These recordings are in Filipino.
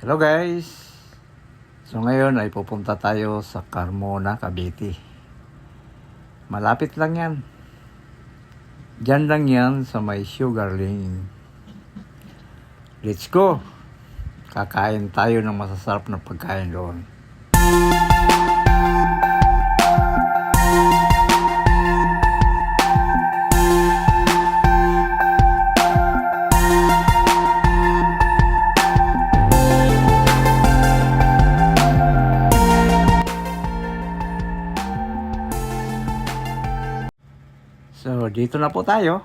Hello guys! So ngayon ay pupunta tayo sa Carmona, Cavite. Malapit lang yan. Diyan lang yan sa may Sugar Lane. Let's go! Kakain tayo ng masasarap na pagkain doon. So, dito na po tayo.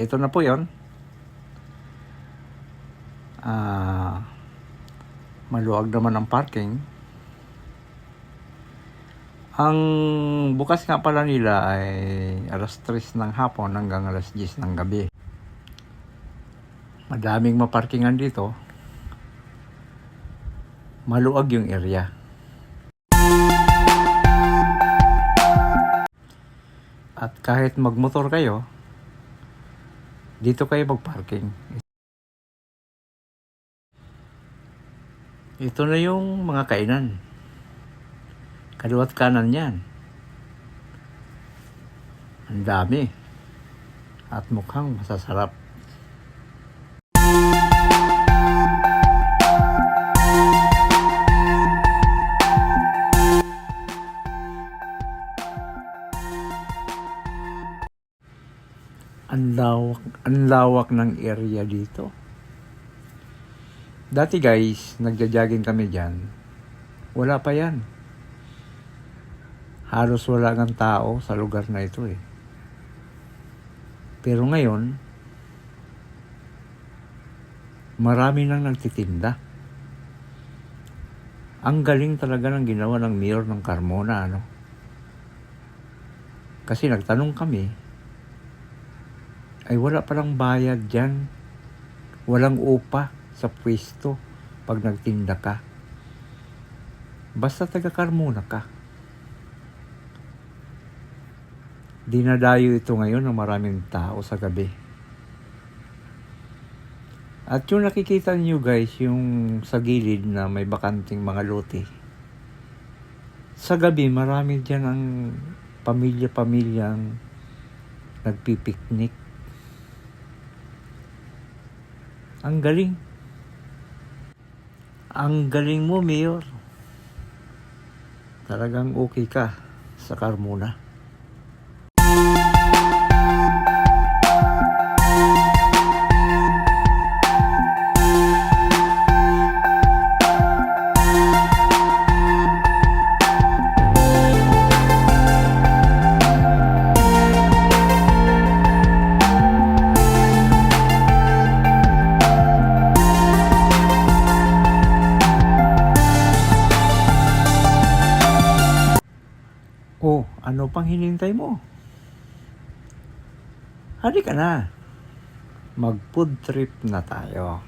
Ito na po yon. Maluwag naman ang parking. Ang bukas nga pala nila ay alas 3 ng hapon hanggang alas 10 ng gabi. Madaming maparkingan dito. Maluwag yung area. At kahit magmotor kayo, dito kayo magparking. Ito na yung mga kainan. Kaliwat kanan yan. Ang dami. At mukhang masasarap. Ang lawak ng area dito. Dati guys, nagja-jogging kami dyan. Wala pa yan. Halos wala ng tao sa lugar na ito eh. Pero ngayon, marami nang nagtitinda. Ang galing talaga ng ginawa ng mayor ng Carmona, ano? Kasi nagtanong kami, ay wala palang bayad dyan. Walang upa sa pwesto pag nagtinda ka. Basta taga Carmona ka. Dinadayo ito ngayon ng maraming tao sa gabi. At yung nakikita niyo guys, yung sa gilid na may bakanting mga lote. Sa gabi, marami dyan ang pamilya-pamilyang nagpipiknik. Ang galing. Ang galing mo, Mayor. Talagang okay ka sa Carmona. Oh, ano pang hinintay mo? Halika na. Mag-food trip na tayo.